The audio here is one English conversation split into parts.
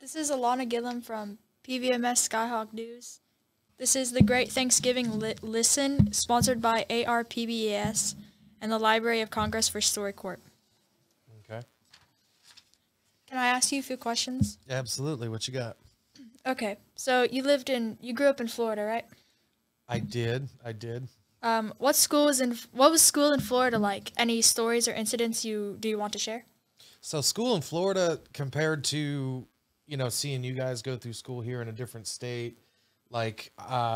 This is Alanna Gillum from PVMS Skyhawk News. This is the Great Thanksgiving Listen, sponsored by ARPBES and the Library of Congress for StoryCorps. Okay. Can I ask you a few questions? Absolutely. What you got? Okay, so you grew up in Florida, right? I did. What was school in Florida like? Any stories or incidents do you want to share? So school in Florida compared to, seeing you guys go through school here in a different state, like,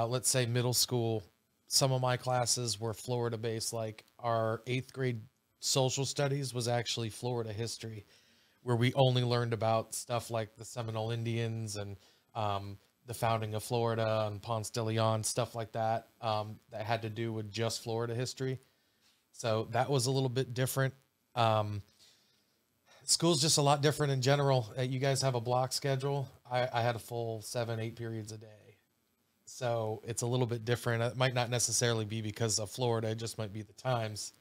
let's say middle school, some of my classes were Florida based. Like our 8th grade social studies was actually Florida history, where we only learned about stuff like the Seminole Indians and, the founding of Florida and Ponce de Leon, stuff like that, that had to do with just Florida history. So that was a little bit different. School's just a lot different in general. You guys have a block schedule. I had a full 7-8 periods a day. So it's a little bit different. It might not necessarily be because of Florida. It just might be the times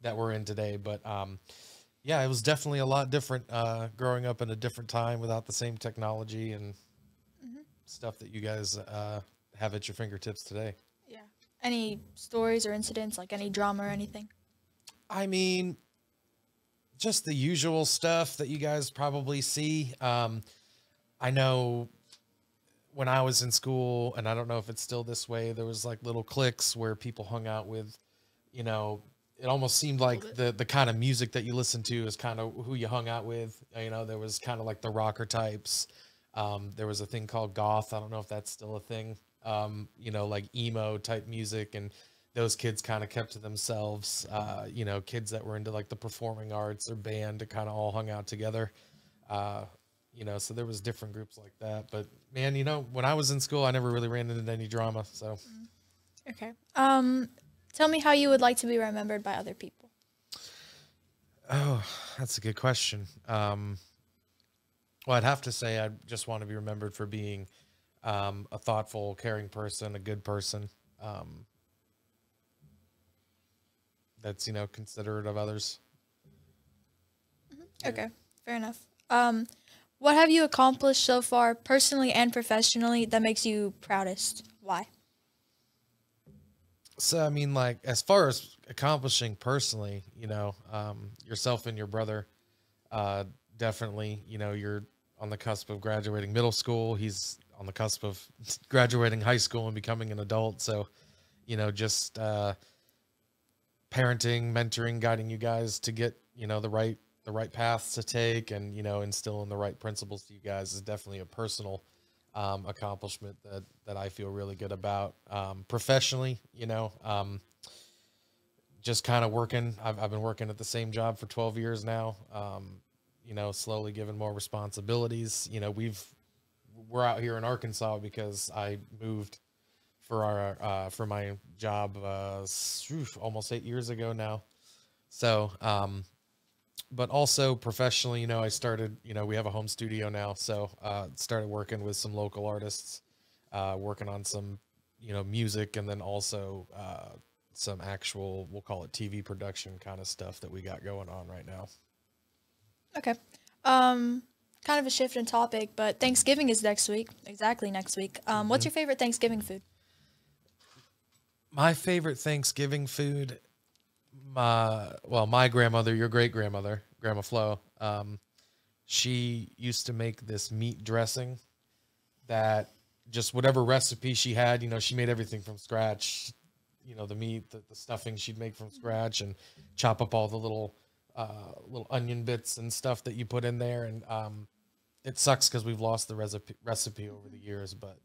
that we're in today. But yeah, it was definitely a lot different growing up in a different time without the same technology and stuff that you guys have at your fingertips today. Yeah. Any stories or incidents, like any drama or anything? I mean, just the usual stuff that you guys probably see. I know when I was in school, and I don't know if it's still this way, there was like little cliques where people hung out with, it almost seemed like the kind of music that you listen to is kind of who you hung out with. There was kind of like the rocker types. There was a thing called goth. I don't know if that's still a thing. Like emo type music, and those kids kind of kept to themselves. Kids that were into like the performing arts or band kind of all hung out together. So there was different groups like that. But man, when I was in school, I never really ran into any drama. So Okay. Tell me how you would like to be remembered by other people. Oh, that's a good question. Well, I'd have to say I just want to be remembered for being a thoughtful, caring person, a good person. That's considerate of others. Okay, fair enough. What have you accomplished so far, personally and professionally, that makes you proudest? Why? So, I mean, like, as far as accomplishing personally, yourself and your brother, definitely, you're on the cusp of graduating middle school. He's on the cusp of graduating high school and becoming an adult. So, just parenting, mentoring, guiding you guys to get, the right paths to take and, instilling the right principles to you guys is definitely a personal accomplishment that I feel really good about. Professionally, just kind of working. I've been working at the same job for 12 years now. Slowly given more responsibilities. We're out here in Arkansas because I moved for my job almost 8 years ago now. So, but also professionally, I started, we have a home studio now. So, started working with some local artists, working on some, music, and then also, some actual, we'll call it TV production kind of stuff that we got going on right now. Okay. Kind of a shift in topic, but Thanksgiving is next week. Exactly next week. What's your favorite Thanksgiving food? My favorite Thanksgiving food, my grandmother, your great grandmother, Grandma Flo, she used to make this meat dressing that just whatever recipe she had, she made everything from scratch. The meat, the stuffing she'd make from scratch and chop up all the little onion bits and stuff that you put in there. And it sucks because we've lost the recipe over the years, but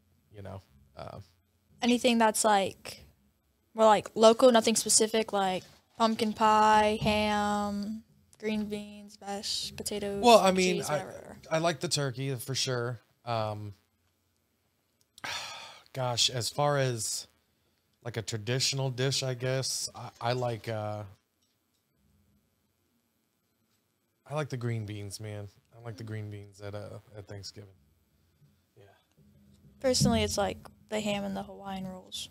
anything that's like more like local, nothing specific, like pumpkin pie, ham, green beans, mashed potatoes. Well, I mean, cheese, I like the turkey for sure. Gosh, as far as like a traditional dish, I guess I like the green beans, man. I like the green beans at Thanksgiving. Yeah. Personally, it's like the ham and the Hawaiian rolls.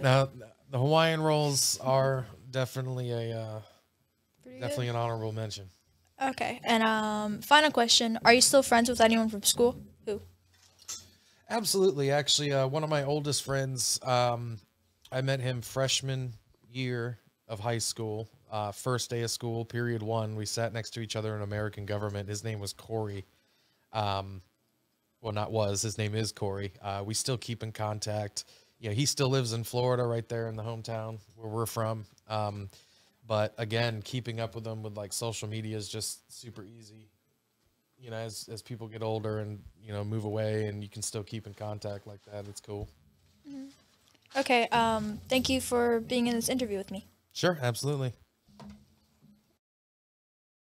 Now, the Hawaiian rolls are definitely an honorable mention. Okay, and final question: are you still friends with anyone from school? Absolutely. Actually, one of my oldest friends, I met him freshman year of high school, first day of school, period one. We sat next to each other in American government. His name was Corey. Well, not was, his name is Corey. We still keep in contact. You know, he still lives in Florida, right there in the hometown where we're from. But again, keeping up with them with like social media is just super easy. You know, as people get older and, you know, move away and you can still keep in contact like that. It's cool. Okay, thank you for being in this interview with me. Sure, absolutely.